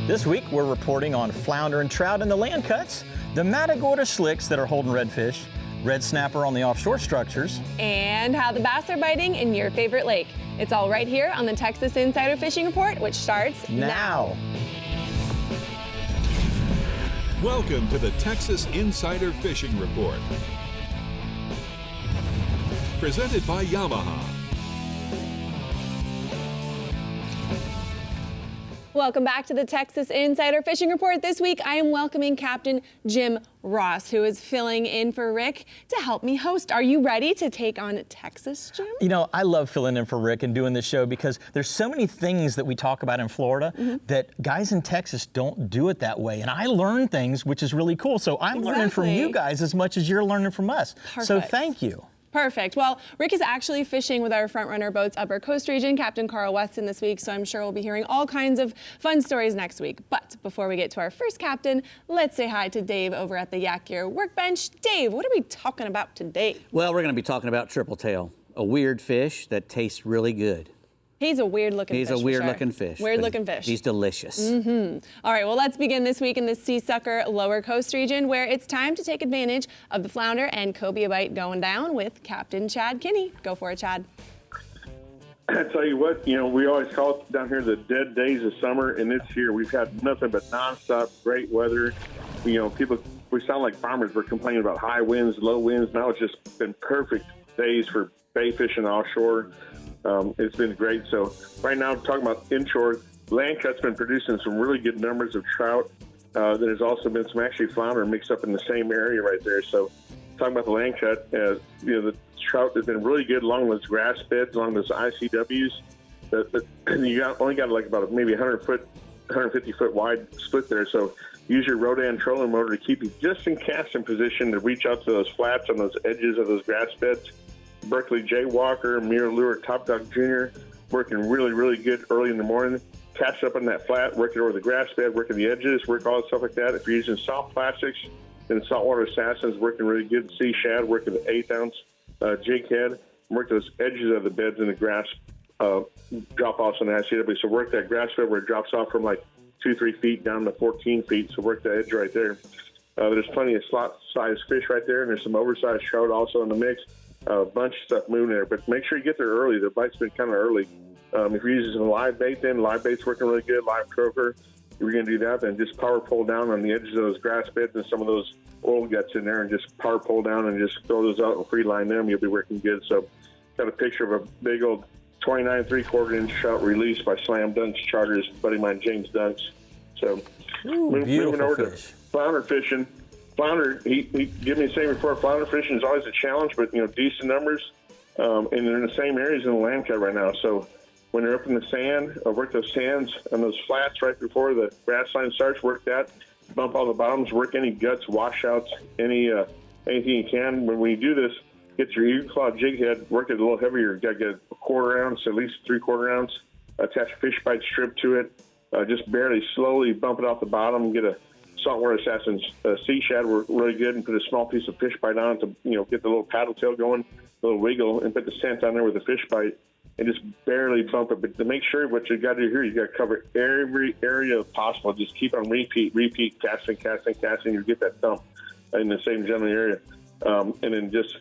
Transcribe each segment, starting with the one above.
This week, we're reporting on flounder and trout in the land cuts, the Matagorda slicks that are holding redfish, red snapper on the offshore structures, and how the bass are biting in your favorite lake. It's all right here on the Texas Insider Fishing Report, which starts now. Welcome to the Texas Insider Fishing Report. Presented by Yamaha. Welcome back to the Texas Insider Fishing Report. This week, I am welcoming Captain Jim Ross, who is filling in for Rick to help me host. Are you ready to take on Texas, Jim? You know, I love filling in for Rick and doing this show because there's so many things that we talk about in Florida that guys in Texas don't do it that way. And I learn things, which is really cool. So I'm learning from you guys as much as you're learning from us. Perfect. So thank you. Perfect. Well, Rick is actually fishing with our front runner boats Upper Coast Region, Captain Carl Weston, this week, so I'm sure we'll be hearing all kinds of fun stories next week. But before we get to our first captain, let's say hi to Dave over at the Yak Gear Workbench. Dave, what are we talking about today? Well, we're going to be talking about triple tail, a weird fish that tastes really good. He's a weird-looking fish. He's a weird-looking fish. Weird-looking fish. He's delicious. All right, well, let's begin this week in the Sea Sucker Lower Coast Region, where it's time to take advantage of the flounder and cobia bite going down with Captain Chad Kinney. Go for it, Chad. I tell you what, you know, we always call it down here the dead days of summer, and it's here. We've had nothing but nonstop great weather. You know, we sound like farmers. We're complaining about high winds, low winds. Now it's just been perfect days for bay fishing offshore. It's been great. So right now, talking about inshore, land cut's been producing some really good numbers of trout. There's also been some actually flounder mixed up in the same area right there. So talking about the land cut, you know, the trout has been really good along those grass beds, along those ICWs. You only got like about maybe 150 foot wide split there. So use your Rodan trolling motor to keep you just in casting position to reach out to those flats on those edges of those grass beds. Berkeley J. Walker, Mirror Lure, Top Dog Jr. working really, really good early in the morning. Cast up on that flat, working over the grass bed, working the edges, work all that stuff like that. If you're using soft plastics, then Saltwater Assassin's working really good. Sea Shad, working the 1/8 ounce jig head, work those edges of the beds in the grass, drop offs on the ICW. So work that grass bed where it drops off from like 2-3 feet down to 14 feet. So work that edge right there. There's plenty of slot-sized fish right there, and there's some oversized trout also in the mix. A bunch of stuff moving there, but make sure you get there early. The bite's been kind of early. If you're using some live bait, then live bait's working really good. Live croaker, if you're going to do that, then just power pull down on the edges of those grass beds and some of those oil guts in there, and just power pull down and just throw those out and free line them. You'll be working good. So, got a picture of a big old 29 3/4 inch trout released by Slam Dunks Charters, buddy of mine James Dunks. So, moving over to flounder fishing. Flounder, he gave me the same report. Flounder fishing is always a challenge, but, you know, decent numbers. And they're in the same areas in the land cut right now. So when they're up in the sand, work those sands and those flats right before the grass line starts, work that. Bump all the bottoms, work any guts, washouts, anything you can. When you do this, get your Eagle Claw jig head, work it a little heavier. You got to get a 1/4 ounce, at least 3/4 ounce. Attach a fish bite strip to it. Just barely, slowly bump it off the bottom. Get a Saltwater Assassin's Sea Shad were really good, and put a small piece of fish bite on it to, you know, get the little paddle tail going, a little wiggle, and put the scent on there with the fish bite, and just barely bump it. But to make sure what you got to do here, you got to cover every area possible. Just keep on repeat, casting. You get that dump in the same general area, and then just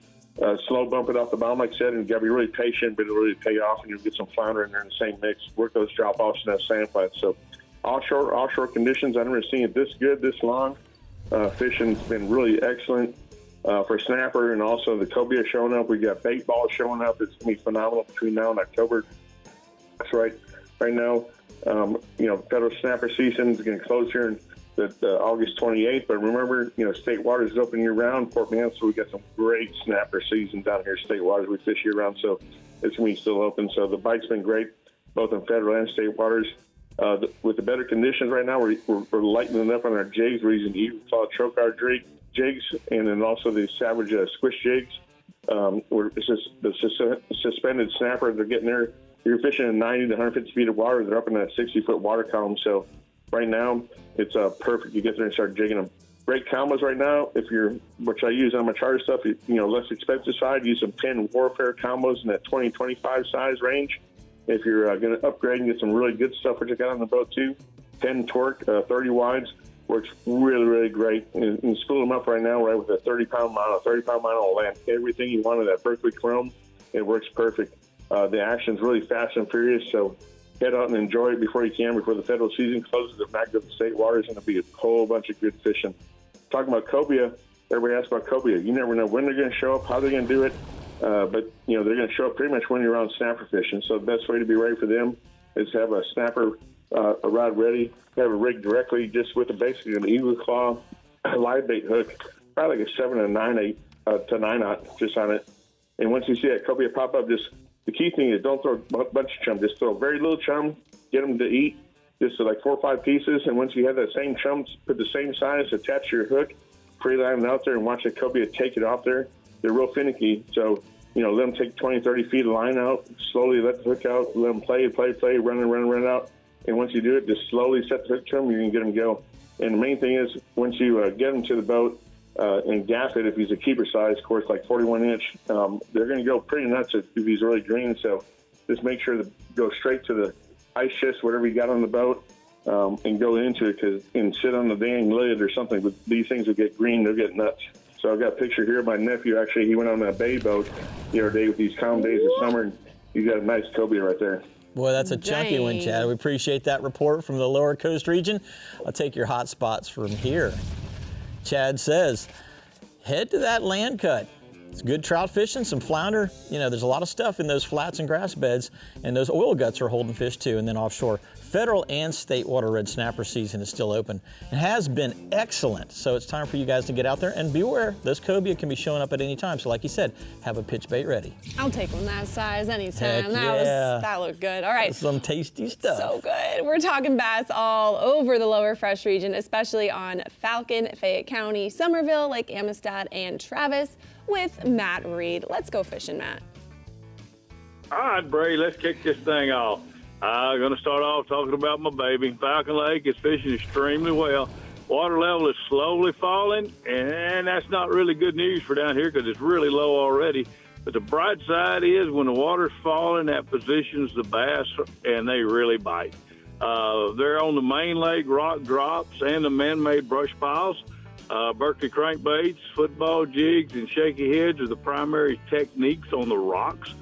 slow bump it off the bottom, like I said, and you got to be really patient, but it'll really pay off, and you'll get some flounder in there in the same mix. Work those drop offs in that sand flats. So. Offshore conditions, I've never seen it this good, this long. Fishing's been really excellent for snapper, and also the cobia showing up. We got bait balls showing up. It's going to be phenomenal between now and October. That's right. Right now, you know, federal snapper season is going to close here in August 28th. But remember, you know, state waters is open year-round. Port Mansfield, we got some great snapper season down here. State waters, we fish year-round, so it's going to be still open. So the bite's been great, both in federal and state waters. With the better conditions right now, we're lightening up on our jigs. We're using Eagle Claw Trocar jigs, and then also the Savage Squish jigs. It's just the suspended snapper. They're getting there. You're fishing in 90 to 150 feet of water. They're up in that 60-foot water column. So right now, it's perfect. You get there and start jigging them. Great combos right now. Which I use on my charter stuff, you know, less expensive side, use some Penn Warfare combos in that 20-25 size range. If you're going to upgrade and get some really good stuff, which I got on the boat too, 10 torque, 30 wides. Works really, really great. And spool them up right now, right, with a 30-pound model. 30-pound model will land everything you want in that Berkeley chrome. It works perfect. The action's really fast and furious, so head out and enjoy it before you can, before the federal season closes. If not, go to the state waters, and it'll be a whole bunch of good fishing. Talking about cobia, everybody asks about cobia. You never know when they're going to show up, how they're going to do it, but they're going to show up pretty much when you're on snapper fishing. So the best way to be ready for them is to have a snapper a rod ready, have a rig directly just with basically an eagle claw, a live bait hook, probably like a 7 and 9/8 to 9/0 just on it. And once you see that cobia pop up, just the key thing is don't throw a bunch of chum. Just throw very little chum, get them to eat, just like 4 or 5 pieces. And once you have that same chum, put the same size, attach your hook, free line them out there, and watch that cobia take it off there. They're real finicky, so let them take 20, 30 feet of line out, slowly let the hook out, let them play, run out. And once you do it, just slowly set the hook to them, you can get them to go. And the main thing is, once you get them to the boat and gaff it, if he's a keeper size, of course, like 41-inch, they're going to go pretty nuts if he's really green. So just make sure to go straight to the ice chest, whatever you got on the boat, and go into it and sit on the dang lid or something. But these things will get green, they'll get nuts. So I've got a picture here of my nephew. Actually, he went on a bay boat the other day with these calm days of summer, and he's got a nice cobia right there. Boy, that's a chunky one, Chad. We appreciate that report from the Lower Coast region. I'll take your hot spots from here. Chad says, head to that land cut. It's good trout fishing, some flounder. There's a lot of stuff in those flats and grass beds, and those oil guts are holding fish too. And then offshore, federal and state water red snapper season is still open and has been excellent. So it's time for you guys to get out there and beware. Those cobia can be showing up at any time. So like you said, have a pitch bait ready. I'll take one that size anytime. Heck yeah. That looked good. All right. Some tasty stuff. So good. We're talking bass all over the lower fresh region, especially on Falcon, Fayette County, Somerville, Lake Amistad, and Travis with Matt Reed. Let's go fishing, Matt. All right, Bray, let's kick this thing off. I'm going to start off talking about my baby. Falcon Lake is fishing extremely well. Water level is slowly falling, and that's not really good news for down here because it's really low already. But the bright side is when the water's falling, that positions the bass, and they really bite. They're on the main lake rock drops and the man-made brush piles. Berkeley crankbaits, football jigs, and shaky heads are the primary techniques on the rocks.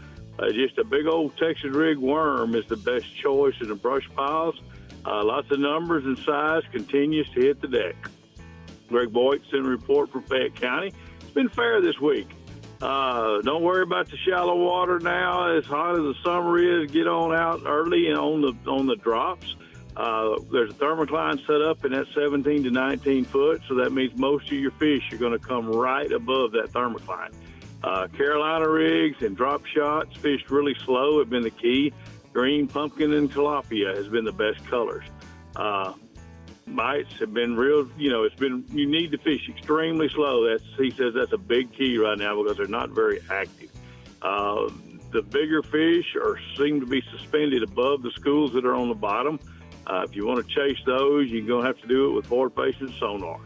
Just a big old Texas rig worm is the best choice in the brush piles. Lots of numbers and size continues to hit the deck. Greg Boyd sent a report from Fayette County. It's been fair this week. Don't worry about the shallow water now. As hot as the summer is, get on out early and on the drops. There's a thermocline set up in that 17 to 19 foot, so that means most of your fish are going to come right above that thermocline. Carolina rigs and drop shots fished really slow have been the key. Green, pumpkin, and tilapia has been the best colors. Bites have been real, you need to fish extremely slow. He says that's a big key right now because they're not very active. The bigger fish seem to be suspended above the schools that are on the bottom. If you want to chase those, you're going to have to do it with forward-facing sonar.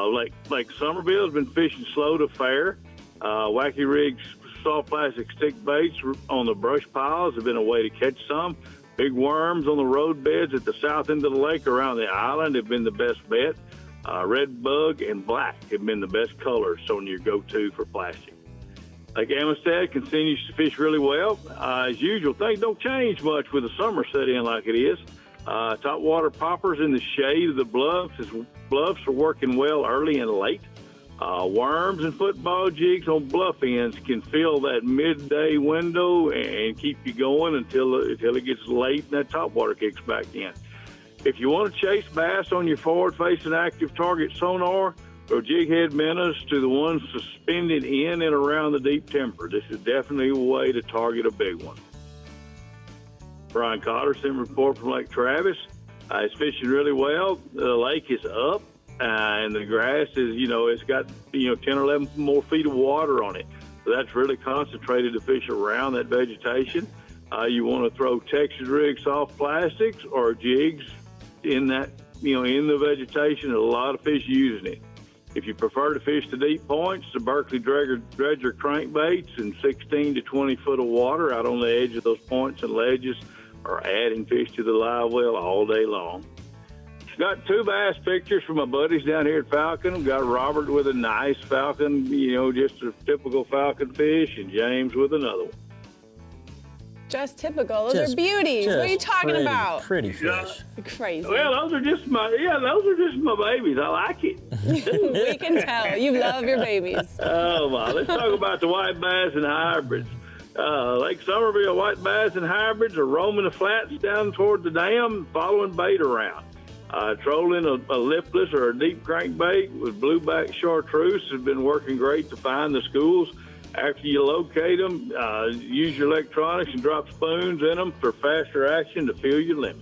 Lake Somerville has been fishing slow to fair. Wacky rigs, soft plastic stick baits on the brush piles have been a way to catch some. Big worms on the road beds at the south end of the lake around the island have been the best bet. Red bug and black have been the best colors on your go-to for plastic. Lake Amistad continues to fish really well. As usual, things don't change much with the summer set in like it is. Top water poppers in the shade of the bluffs are working well early and late. Worms and football jigs on bluff ends can fill that midday window and keep you going until it gets late and that top water kicks back in. If you want to chase bass on your forward-facing active target sonar, go jig head minnows to the ones suspended in and around the deep timber. This is definitely a way to target a big one. Brian Cotter sent a report from Lake Travis. It's fishing really well. The lake is up. And the grass is, it's got, 10 or 11 more feet of water on it. So that's really concentrated to fish around that vegetation. You want to throw Texas rig soft plastics or jigs in that, in the vegetation. A lot of fish using it. If you prefer to fish the deep points, the Berkeley dredger crankbaits and 16 to 20 foot of water out on the edge of those points and ledges are adding fish to the live well all day long. Got 2 bass pictures from my buddies down here at Falcon. Got Robert with a nice falcon, just a typical falcon fish, and James with another one. Just typical. Those are beauties. What are you talking about? Pretty fish. Crazy. Well, those are just my babies. I like it. We can tell. You love your babies. Oh, well, let's talk about the white bass and hybrids. Lake Somerville white bass and hybrids are roaming the flats down toward the dam, following bait around. Trolling a liftless or a deep crankbait with blueback chartreuse has been working great to find the schools. After you locate them, use your electronics and drop spoons in them for faster action to fill your limit.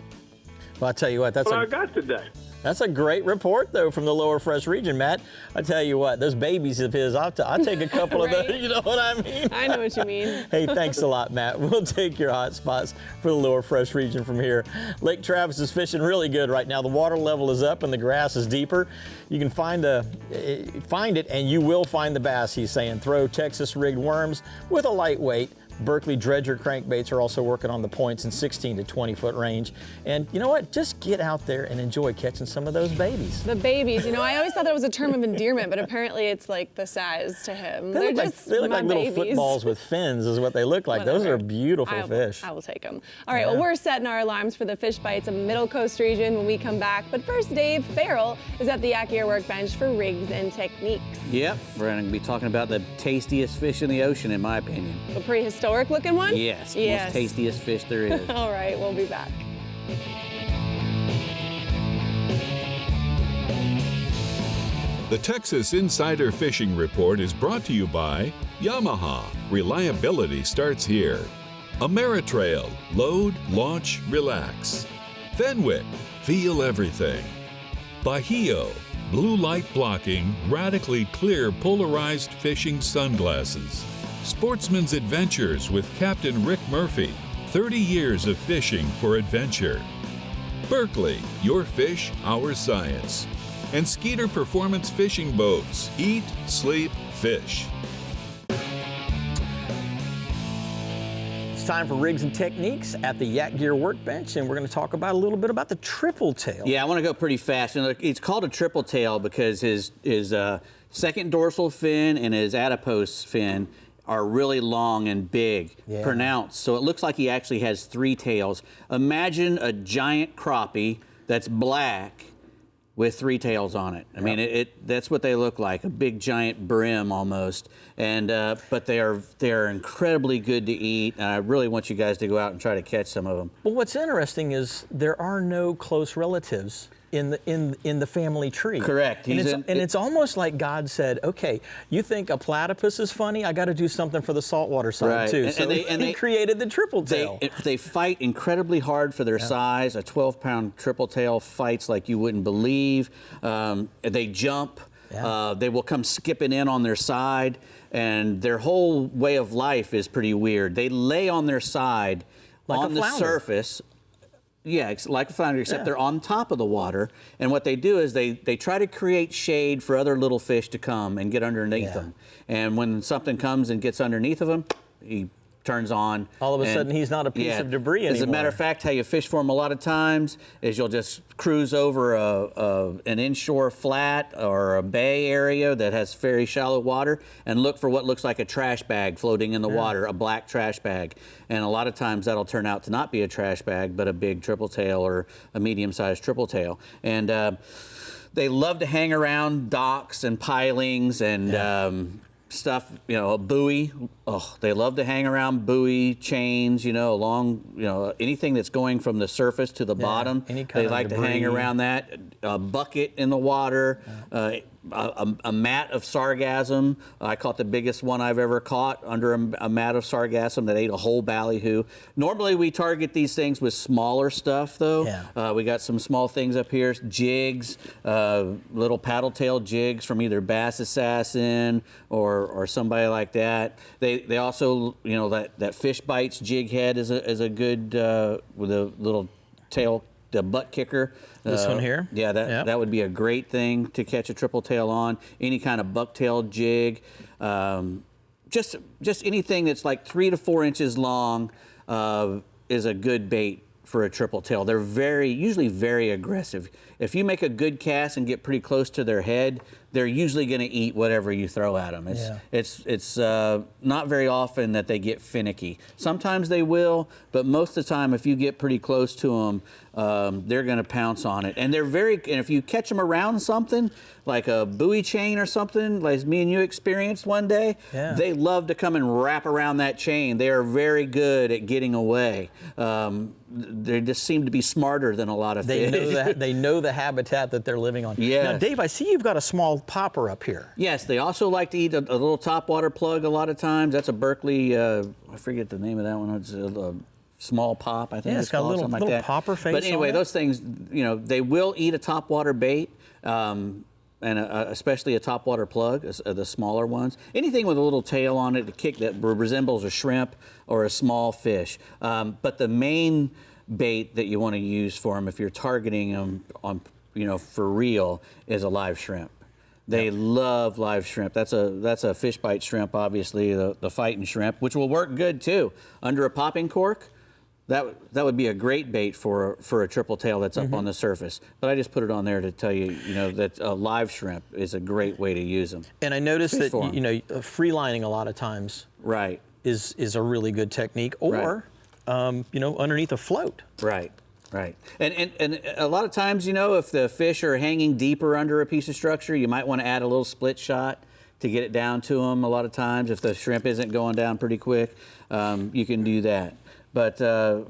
Well, I tell you what, I got today. That's a great report, though, from the Lower Fresh region, Matt. I tell you what, those babies of his, I'll take a couple Right. of those. You know what I mean? I know what you mean. Hey, thanks a lot, Matt. We'll take your hot spots for the Lower Fresh region from here. Lake Travis is fishing really good right now. The water level is up and the grass is deeper. You can find it, and you will find the bass, he's saying. Throw Texas rigged worms with a lightweight. Berkeley dredger crankbaits are also working on the points in 16 to 20 foot range. And you know what? Just get out there and enjoy catching some of those babies. The babies, I always thought that was a term of endearment, but apparently it's like the size to him. They look like little babies. footballs with fins is what they look like. Those are beautiful fish. I will take them. All right, well, we're setting our alarms for the fish bites of Middle Coast region when we come back. But first, Dave Farrell is at the Yak Gear Workbench for rigs and techniques. Yep, we're going to be talking about the tastiest fish in the ocean, in my opinion. A prehistoric looking one? Yes, most tastiest fish there is. All right, we'll be back. The Texas Insider Fishing Report is brought to you by Yamaha. Reliability starts here. Ameritrail. Load, launch, relax. Fenwick. Feel everything. Bahio. Blue light blocking, radically clear polarized fishing sunglasses. Sportsman's Adventures with Captain Rick Murphy. 30 years of fishing for adventure. Berkeley, your fish, our science. And Skeeter Performance Fishing Boats. Eat, sleep, fish. It's time for rigs and techniques at the Yak Gear Workbench, and we're going to talk about a little bit about the triple tail. Yeah, I want to go pretty fast. It's called a triple tail because his second dorsal fin and his adipose fin are really long and big, pronounced. So it looks like he actually has 3 tails. Imagine a giant crappie that's black with 3 tails on it. I mean, that's what they look like, a big giant brim almost. And but they're incredibly good to eat. And I really want you guys to go out and try to catch some of them. Well, what's interesting is there are no close relatives in the family tree. Correct. It's almost like God said, okay, you think a platypus is funny? I got to do something for the saltwater side too. And so he created the triple tail. They fight incredibly hard for their size. A 12-pound triple tail fights like you wouldn't believe. They jump. They will come skipping in on their side, and their whole way of life is pretty weird. They lay on their side like on the surface. Yeah, it's like a flounder, except they're on top of the water. And what they do is they try to create shade for other little fish to come and get underneath them. And when something comes and gets underneath of them, he turns on. All of a sudden, he's not a piece of debris anymore. As a matter of fact, how you fish for them a lot of times is you'll just cruise over an inshore flat or a bay area that has very shallow water and look for what looks like a trash bag floating in the water, a black trash bag. And a lot of times that'll turn out to not be a trash bag, but a big triple tail or a medium-sized triple tail. And they love to hang around docks and pilings and stuff, a buoy. Oh, they love to hang around buoy chains, along, anything that's going from the surface to the bottom. They like to hang around that. A bucket in the water, a mat of sargassum. I caught the biggest one I've ever caught under a mat of sargassum that ate a whole ballyhoo. Normally we target these things with smaller stuff though. We got some small things up here, jigs, little paddle tail jigs from either Bass Assassin or somebody like that. They also, that Fish Bites jig head is a good, with a little tail, the butt kicker. This one here? Yeah, that would be a great thing to catch a triple tail on. Any kind of bucktail jig. Just anything that's like 3 to 4 inches long is a good bait for a triple tail. They're usually very aggressive. If you make a good cast and get pretty close to their head, they're usually going to eat whatever you throw at them. It's not very often that they get finicky. Sometimes they will, but most of the time, if you get pretty close to them, they're going to pounce on it. And and if you catch them around something, like a buoy chain or something, like me and you experienced one day, they love to come and wrap around that chain. They are very good at getting away. They just seem to be smarter than a lot of fish. They know the habitat that they're living on. Yes. Now, Dave, I see you've got a small popper up here. Yes, they also like to eat a little topwater plug a lot of times. That's a Berkeley, I forget the name of that one. It's a small pop, I think. Yeah, it's got a little popper face. But anyway, on it. Those things, they will eat a topwater bait. And especially a topwater plug, the smaller ones. Anything with a little tail on it to kick that resembles a shrimp or a small fish. But the main bait that you want to use for them, if you're targeting them on, for real, is a live shrimp. They love live shrimp. That's a fish bite shrimp, obviously, the fighting shrimp, which will work good too under a popping cork. That would be a great bait for a triple tail that's up on the surface. But I just put it on there to tell you, that live shrimp is a great way to use them. And I noticed that free lining a lot of times is a really good technique, or underneath a float. Right. And a lot of times, if the fish are hanging deeper under a piece of structure, you might want to add a little split shot to get it down to them. A lot of times, if the shrimp isn't going down pretty quick, you can do that. But a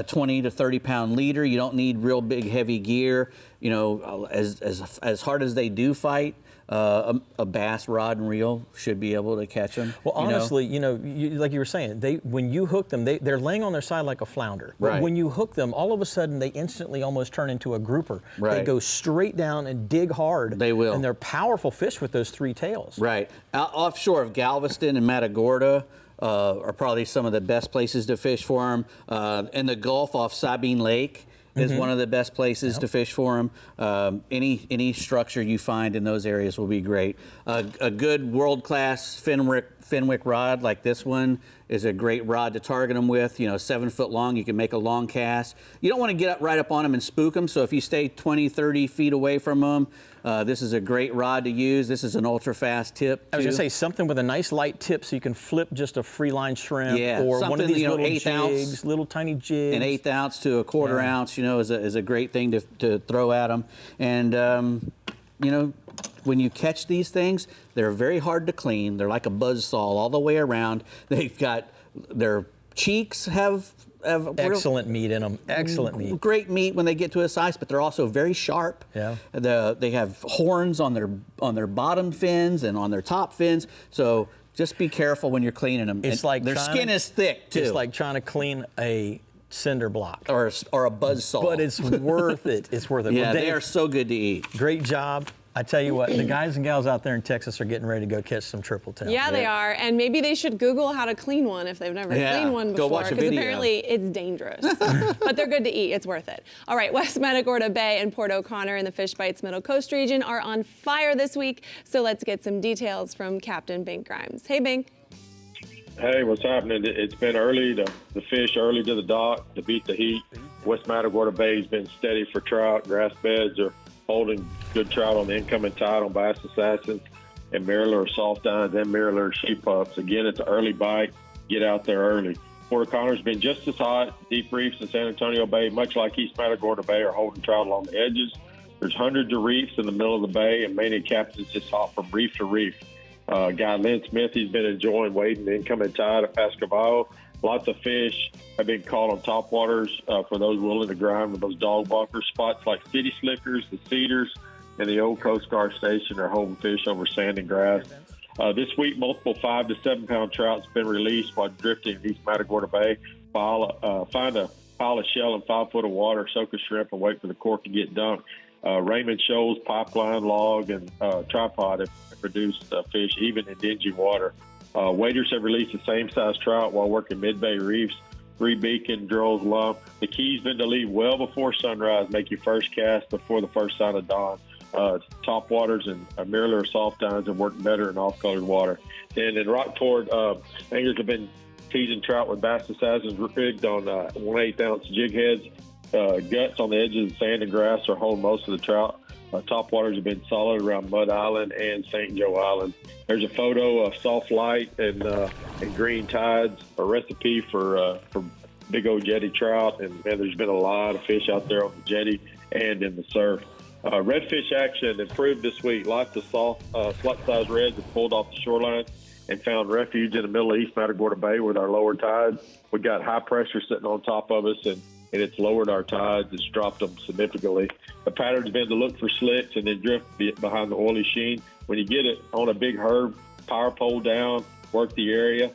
20 to 30 pound leader, you don't need real big heavy gear. As hard as they do fight, a bass rod and reel should be able to catch them. Well, honestly, like you were saying, when you hook them, they're laying on their side like a flounder. But Right. when you hook them, all of a sudden they instantly almost turn into a grouper. Right. They go straight down and dig hard. They will. And they're powerful fish with those three tails. Right. Offshore of Galveston and Matagorda are probably some of the best places to fish for them. In the Gulf off Sabine Lake is one of the best places to fish for them. Any structure you find in those areas will be great. A good world-class Fenwick rod like this one is a great rod to target them with. 7 foot long, you can make a long cast. You don't want to get right up on them and spook them, so if you stay 20, 30 feet away from them, this is a great rod to use. This is an ultra-fast tip, too. I was going to say something with a nice light tip so you can flip just a free line shrimp or one of these little jigs, little tiny jigs. An 1/8 ounce to a 1/4 ounce, is a great thing to throw at them. And, when you catch these things, they're very hard to clean. They're like a buzzsaw all the way around. They've got their cheeks have excellent meat in them. Excellent meat. Great meat when they get to a size, but they're also very sharp. Yeah. They have horns on their bottom fins and on their top fins. So just be careful when you're cleaning them. It's like their skin is thick too. It's like trying to clean a cinder block or a buzzsaw. But it's worth it. It's worth it. Yeah, well, Dave, they are so good to eat. Great job. I tell you what, the guys and gals out there in Texas are getting ready to go catch some triple tail. Yeah, they are. And maybe they should Google how to clean one if they've never cleaned one before. Go watch a video. Because apparently it's dangerous. But they're good to eat. It's worth it. All right, West Matagorda Bay and Port O'Connor in the Fish Bites Middle Coast region are on fire this week. So let's get some details from Captain Bink Grimes. Hey, Bink. Hey, what's happening? It's been early. The fish early to the dock to beat the heat. West Matagorda Bay has been steady for trout. Grass beds are holding good trout on the incoming tide on Bass Assassins and Mirror soft dines and Mirror sheep pups. Again, it's an early bite. Get out there early. Port O'Connor's been just as hot. Deep reefs in San Antonio Bay, much like East Matagorda Bay, are holding trout along the edges. There's hundreds of reefs in the middle of the bay, and many captains just hop from reef to reef. Guy Lynn Smith, he's been enjoying wading the incoming tide at Pascavallo. Lots of fish have been caught on topwaters for those willing to grind with those dog walkers. Spots like City Slickers, the Cedars, and the old Coast Guard Station are holding fish over sand and grass. This week, multiple 5 to 7 pound trout's been released while drifting in East Matagorda Bay. Find a pile of shell in 5 foot of water, soak a shrimp, and wait for the cork to get dunked. Raymond Shoals, pipeline, log, and tripod have produced fish even in dingy water. Waders have released the same size trout while working mid-bay reefs. Beacon, Drills, Lump. The key's been to leave well before sunrise, make your first cast before the first sign of dawn. Top waters and Mirror soft dines have worked better in off-colored water. And in Rockport, anglers have been teasing trout with bass assassins rigged on 1/8 ounce jig heads. Guts on the edges of sand and grass are holding most of the trout. Top waters have been solid around Mud Island and St. Joe Island. There's a photo of soft light and green tides, a recipe for big old jetty trout. And man, there's been a lot of fish out there on the jetty and in the surf. Redfish action improved this week. Lots of slut-sized reds have pulled off the shoreline and found refuge in the middle of East Matagorda Bay with our lower tides. We got high pressure sitting on top of us, and it's lowered our tides. It's dropped them significantly. The pattern's been to look for slicks and then drift behind the oily sheen. When you get it on a big herb, power pole down, work the area.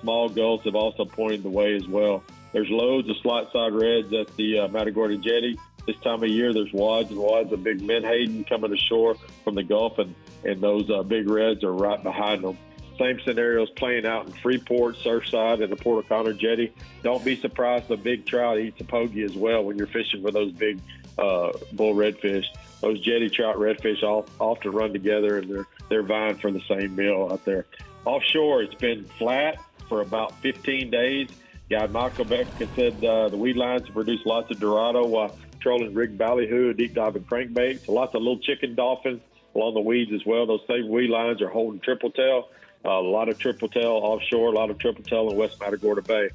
Small gulls have also pointed the way as well. There's loads of slot-side reds at the Matagorda Jetty. This time of year, there's wads and wads of big menhaden coming ashore from the Gulf, and those big reds are right behind them. Same scenarios playing out in Freeport, Surfside, and the Port O'Connor Jetty. Don't be surprised if a big trout eats a pogie as well when you're fishing for those big bull redfish. Those jetty trout redfish often run together, and they're vying for the same meal out there. Offshore, it's been flat for about 15 days. Guide Michael Beck said the weed lines have produced lots of Dorado while trolling rig ballyhoo, deep diving crankbaits. Lots of little chicken dolphins along the weeds as well. Those same weed lines are holding triple tail. A lot of triple tail offshore, a lot of triple tail in West Matagorda Bay.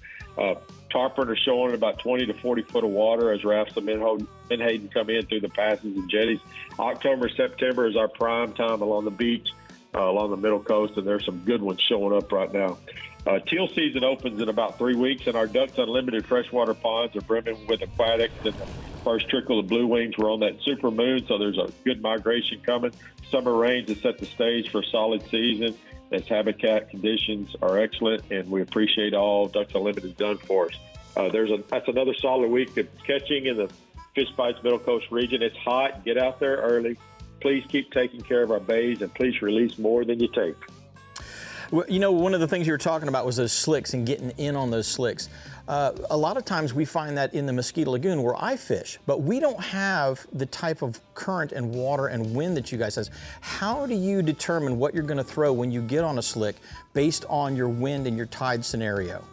Tarpon are showing about 20 to 40 foot of water as rafts of menhaden come in through the passes and jetties. October, September is our prime time along the beach, along the Middle Coast, and there's some good ones showing up right now. Teal season opens in about 3 weeks, and our Ducks Unlimited freshwater ponds are brimming with aquatics. And the first trickle of blue wings were on that super moon, so there's a good migration coming. Summer rains have set the stage for a solid season. Its habitat conditions are excellent, and we appreciate all Ducks Unlimited has done for us. That's another solid week of catching in the Fish Bites Middle Coast region. It's hot. Get out there early. Please keep taking care of our bays, and please release more than you take. Well, you know, one of the things you were talking about was those slicks and getting in on those slicks. A lot of times we find that in the Mosquito Lagoon where I fish, but we don't have the type of current and water and wind that you guys have. How do you determine what you're going to throw when you get on a slick based on your wind and your tide scenario?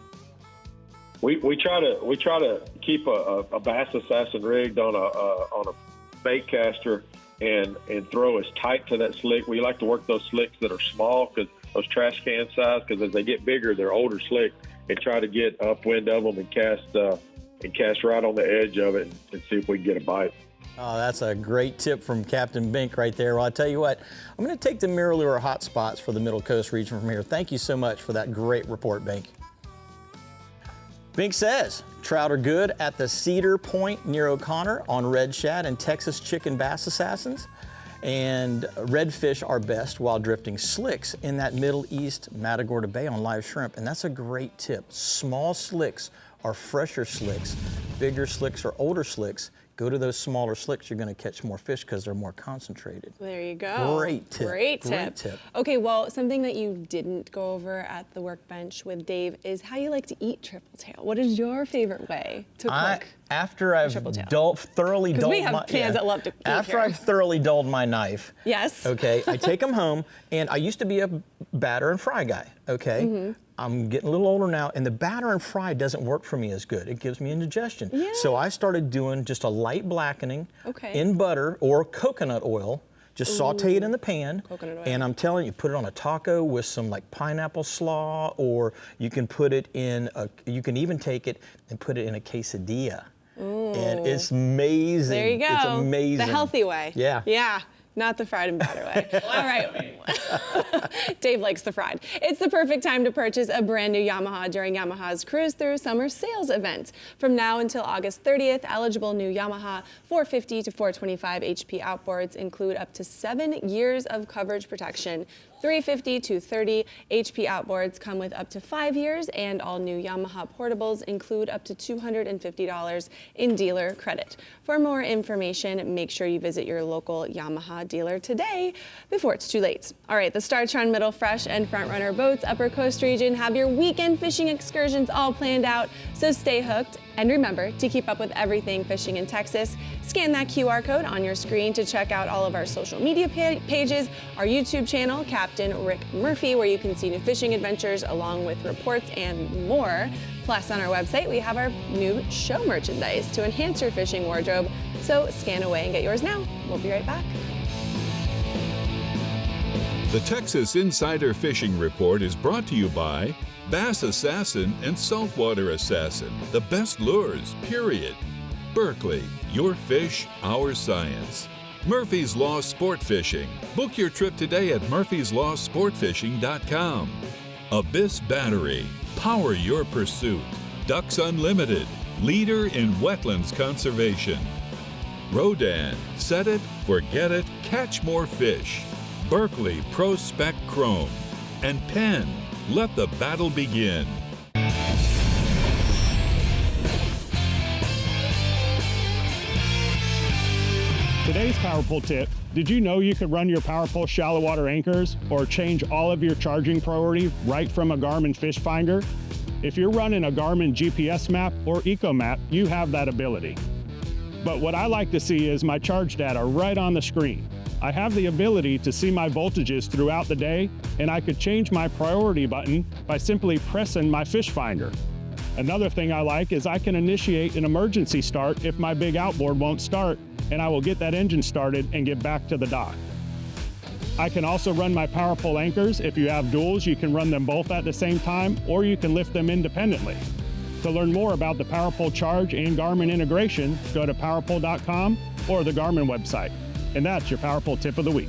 We try to keep a bass assassin rigged on a bait caster and throw as tight to that slick. We like to work those slicks that are small, because those trash can size, because as they get bigger, they're older slick, and try to get upwind of them and cast right on the edge of it and see if we can get a bite. Oh, that's a great tip from Captain Bink right there. Well, I'll tell you what, I'm going to take the Mirror Lure Hotspots for the Middle Coast region from here. Thank you so much for that great report, Bink. Bink says trout are good at the Cedar Point near O'Connor on red shad and Texas chicken bass assassins. And redfish are best while drifting slicks in that Middle East Matagorda Bay on live shrimp. And that's a great tip. Small slicks are fresher slicks. Bigger slicks are older slicks. Go to those smaller slicks, you're going to catch more fish because they're more concentrated. There you go. Great tip. Great tip. Great tip. Okay, well, something that you didn't go over at the workbench with Dave is how you like to eat triple tail. What is your favorite way to cook? After I've thoroughly dulled we have fans that love to eat After here. I've thoroughly dulled my knife. Yes. Okay, I take them home, and I used to be a batter and fry guy. Okay. Mm-hmm. I'm getting a little older now, and the batter and fry doesn't work for me as good. It gives me indigestion. Yeah. So I started doing just a light blackening in butter or coconut oil. Just saute it in the pan. Coconut oil. And I'm telling you, put it on a taco with some like pineapple slaw, or you can put it in you can even take it and put it in a quesadilla. Ooh. And it's amazing. There you go. It's amazing. The healthy way. Yeah. Yeah. Not the fried and batter way. All right. Dave likes the fried. It's the perfect time to purchase a brand new Yamaha during Yamaha's Cruise Through Summer Sales event. From now until August 30th, eligible new Yamaha 450 to 425 HP outboards include up to 7 years of coverage protection. 350 to 30 HP outboards come with up to 5 years, and all new Yamaha portables include up to $250 in dealer credit. For more information, make sure you visit your local Yamaha Yamaha dealer today before it's too late. All right, the Startron Middle Fresh and Front Runner boats, Upper Coast region, have your weekend fishing excursions all planned out, so stay hooked. And remember to keep up with everything fishing in Texas. Scan that QR code on your screen to check out all of our social media pages, our YouTube channel, Captain Rick Murphy, where you can see new fishing adventures along with reports and more. Plus, on our website, we have our new show merchandise to enhance your fishing wardrobe. So scan away and get yours now. We'll be right back. The Texas Insider Fishing Report is brought to you by Bass Assassin and Saltwater Assassin, the best lures, period. Berkeley, your fish, our science. Murphy's Law Sport Fishing. Book your trip today at murphyslawsportfishing.com. Abyss Battery. Power your pursuit. Ducks Unlimited. Leader in wetlands conservation. Rodan. Set it, forget it, catch more fish. Berkeley Pro Spec Chrome. And Penn. Let the battle begin. Today's Power Pull tip: did you know you could run your Power Pull shallow water anchors or change all of your charging priority right from a Garmin Fish Finder? If you're running a Garmin GPS map or EcoMap, you have that ability. But what I like to see is my charge data right on the screen. I have the ability to see my voltages throughout the day, and I could change my priority button by simply pressing my fish finder. Another thing I like is I can initiate an emergency start if my big outboard won't start, and I will get that engine started and get back to the dock. I can also run my Power Pull anchors. If you have duals, you can run them both at the same time, or you can lift them independently. To learn more about the Power Pull charge and Garmin integration, go to powerpull.com or the Garmin website. And that's your Power Pull tip of the week.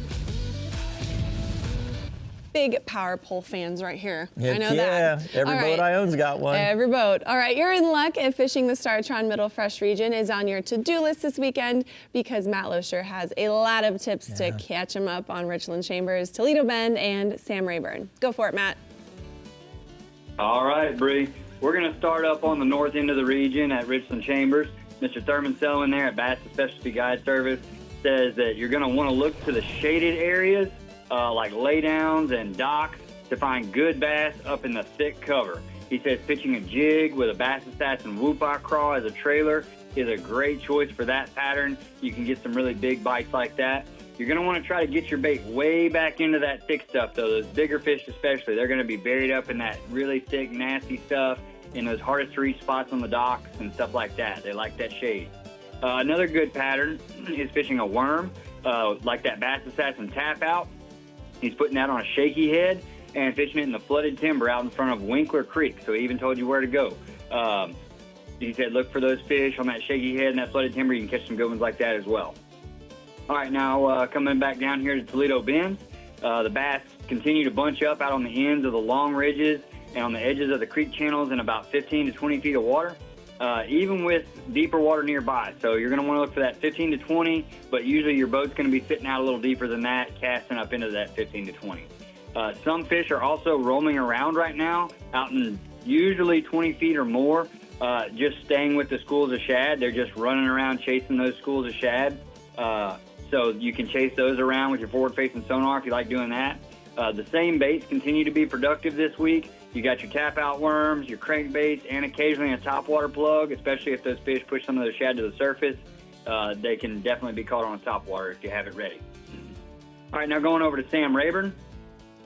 Big Power Pull fans right here. Heck I know yeah, that. every All boat I own's got one. Every boat. All right, you're in luck if fishing the Startron Middle Fresh region is on your to-do list this weekend, because Matt Losher has a lot of tips to catch him up on Richland Chambers, Toledo Bend, and Sam Rayburn. Go for it, Matt. All right, Bree. We're going to start up on the north end of the region at Richland Chambers. Mr. Thurman Selwyn there at Bass Specialty Guide Service says that you're going to want to look to the shaded areas like laydowns and docks to find good bass up in the thick cover. He says pitching a jig with a Bass Assassin Whoop-Eye Craw as a trailer is a great choice for that pattern. You can get some really big bites like that. You're going to want to try to get your bait way back into that thick stuff, though. Those bigger fish especially, they're going to be buried up in that really thick, nasty stuff in those hardest to reach spots on the docks and stuff like that. They like that shade. Another good pattern is fishing a worm, like that Bass Assassin Tap Out. He's putting that on a shaky head and fishing it in the flooded timber out in front of Winkler Creek. So he even told you where to go. He said look for those fish on that shaky head and that flooded timber. You can catch some good ones like that as well. All right, now coming back down here to Toledo Bend, the bass continue to bunch up out on the ends of the long ridges and on the edges of the creek channels in about 15 to 20 feet of water, even with deeper water nearby. So you're going to want to look for that 15 to 20, but usually your boat's going to be sitting out a little deeper than that, casting up into that 15 to 20. Some fish are also roaming around right now out in usually 20 feet or more, just staying with the schools of shad. They're just running around chasing those schools of shad. So you can chase those around with your forward-facing sonar if you like doing that. The same baits continue to be productive this week. You got your tap-out worms, your crankbaits, and occasionally a topwater plug, especially if those fish push some of their shad to the surface. They can definitely be caught on a topwater if you have it ready. All right, now going over to Sam Rayburn.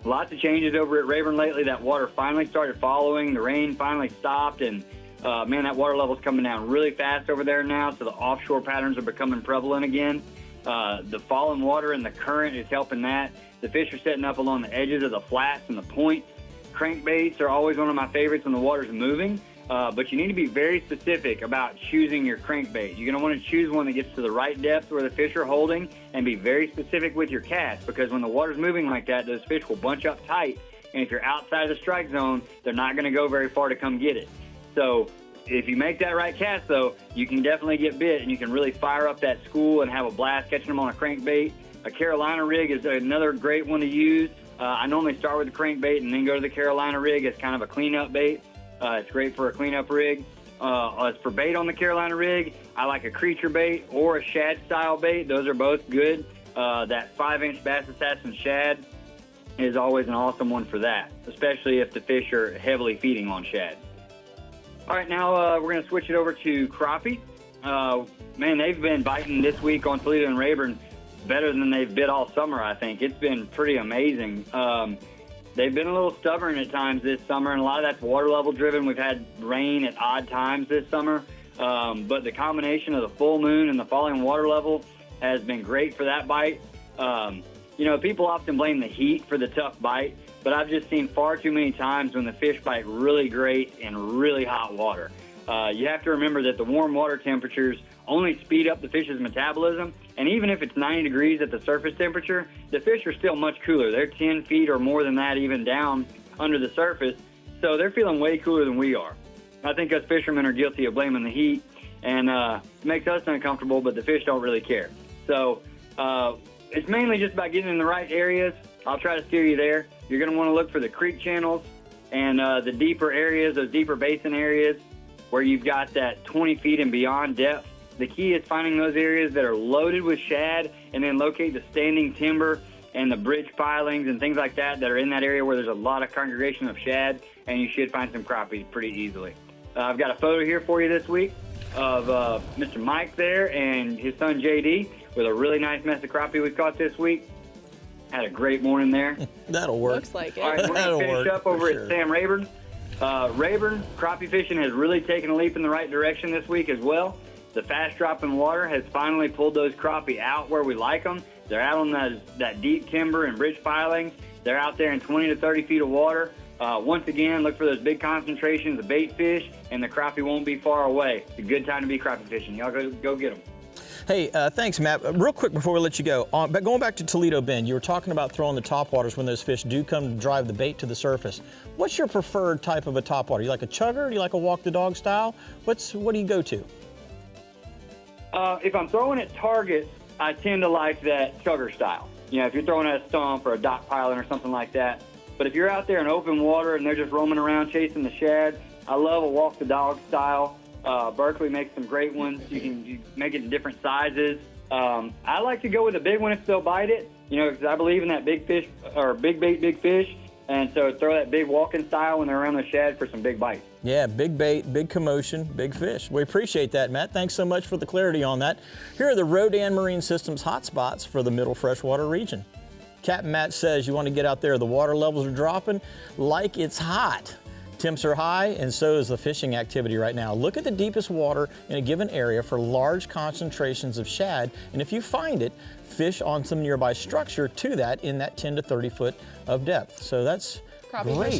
Lots of changes over at Rayburn lately. That water finally started following. The rain finally stopped, and man, that water level's coming down really fast over there now, so the offshore patterns are becoming prevalent again. The falling water and the current is helping that. The fish are setting up along the edges of the flats and the points. Crankbaits are always one of my favorites when the water's moving, but you need to be very specific about choosing your crankbait. You're going to want to choose one that gets to the right depth where the fish are holding, and be very specific with your cast, because when the water's moving like that, those fish will bunch up tight, and if you're outside of the strike zone, they're not going to go very far to come get it. So if you make that right cast, though, you can definitely get bit, and you can really fire up that school and have a blast catching them on a crankbait. A Carolina rig is another great one to use. I normally start with the crankbait and then go to the Carolina rig as kind of a cleanup bait. It's great for a cleanup rig. As for bait on the Carolina rig, I like a creature bait or a shad style bait. Those are both good. that 5-inch bass assassin shad is always an awesome one for that, especially if the fish are heavily feeding on shad. All right, now we're going to switch it over to crappie. Man, they've been biting this week on Toledo and Rayburn better than they've bit all summer, I think. It's been pretty amazing. They've been a little stubborn at times this summer, and a lot of that's water level driven. We've had rain at odd times this summer, but the combination of the full moon and the falling water level has been great for that bite. You know, people often blame the heat for the tough bite, but I've just seen far too many times when the fish bite really great in really hot water. You have to remember that the warm water temperatures only speed up the fish's metabolism, and even if it's 90 degrees at the surface temperature, the fish are still much cooler. They're 10 feet or more than that even down under the surface, so they're feeling way cooler than we are. I think us fishermen are guilty of blaming the heat, and it makes us uncomfortable, but the fish don't really care. So it's mainly just about getting in the right areas. I'll try to steer you there. You're going to want to look for the creek channels and the deeper areas, those deeper basin areas where you've got that 20 feet and beyond depth. The key is finding those areas that are loaded with shad, and then locate the standing timber and the bridge pilings and things like that that are in that area where there's a lot of congregation of shad, and you should find some crappie pretty easily. I've got a photo here for you this week of Mr. Mike there and his son JD with a really nice mess of crappie we caught this week. Had a great morning there. That'll work. Looks like it. All right, we're going to finish up over at Sam Rayburn. Rayburn, crappie fishing has really taken a leap in the right direction this week as well. The fast drop in water has finally pulled those crappie out where we like them. They're out on that deep timber and bridge pilings. They're out there in 20 to 30 feet of water. Once again, look for those big concentrations of bait fish, and the crappie won't be far away. It's a good time to be crappie fishing. Y'all go get them. Hey, thanks, Matt. Real quick before we let you go, but going back to Toledo Bend, you were talking about throwing the topwaters when those fish do come to drive the bait to the surface. What's your preferred type of a topwater? You like a chugger? Do you like a walk the dog style? What do you go to? If I'm throwing at targets, I tend to like that chugger style. You know, if you're throwing at a stump or a dock piling or something like that. But if you're out there in open water and they're just roaming around chasing the shad, I love a walk the dog style. Berkeley makes some great ones. You make it in different sizes. I like to go with a big one if they'll bite it, you know, because I believe in that big fish or big bait, big fish. And so throw that big walking style when they're around the shad for some big bites. Yeah, big bait, big commotion, big fish. We appreciate that, Matt. Thanks so much for the clarity on that. Here are the Rodan Marine Systems hotspots for the middle freshwater region. Captain Matt says you want to get out there, the water levels are dropping like it's hot. Temps are high, and so is the fishing activity right now. Look at the deepest water in a given area for large concentrations of shad, and if you find it, fish on some nearby structure to that in that 10 to 30 foot of depth. So that's great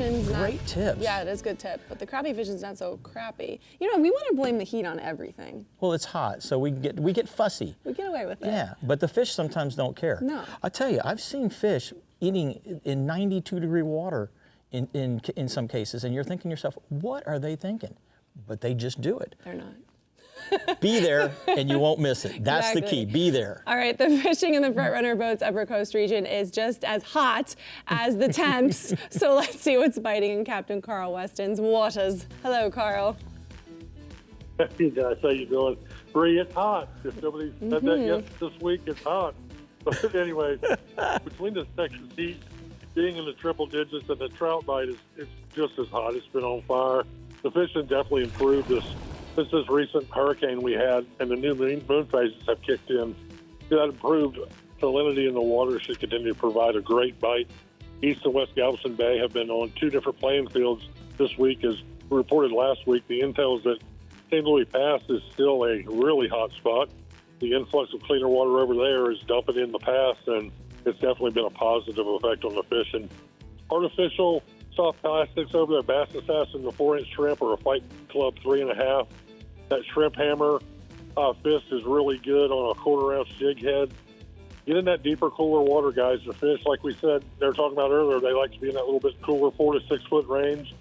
tips. Yeah, it is a good tip, but the crappie fishing's not so crappy. You know, we want to blame the heat on everything. Well, it's hot, so we get fussy. We get away with it. Yeah, but the fish sometimes don't care. No. I tell you, I've seen fish eating in 92-degree water in some cases, and you're thinking to yourself, what are they thinking? But they just do it. They're not. Be there and you won't miss it. That's Exactly. the key. Be there. All right, the fishing in the front runner boats upper coast region is just as hot as the temps. So let's see what's biting in Captain Carl Weston's waters. Hello, Carl. Hey guys, how you doing? Bree, it's hot. If nobody said that yet this week, it's hot. But anyway, between this Texas heat, being in the triple digits, and the trout bite is just as hot. It's been on fire. The fishing definitely improved since this recent hurricane we had, and the new moon phases have kicked in. That improved salinity in the water should continue to provide a great bite. East and West Galveston Bay have been on two different playing fields this week. As reported last week, the intel is that St. Louis Pass is still a really hot spot. The influx of cleaner water over there is dumping in the pass, and it's definitely been a positive effect on the fishing. Artificial soft plastics over there, Bass Assassin, the 4-inch shrimp, or a Fight Club 3.5. That shrimp hammer fist is really good on a 1/4-ounce jig head. Get in that deeper, cooler water, guys. The fish, like we said, they were talking about earlier, they like to be in that little bit cooler 4 to 6 foot range.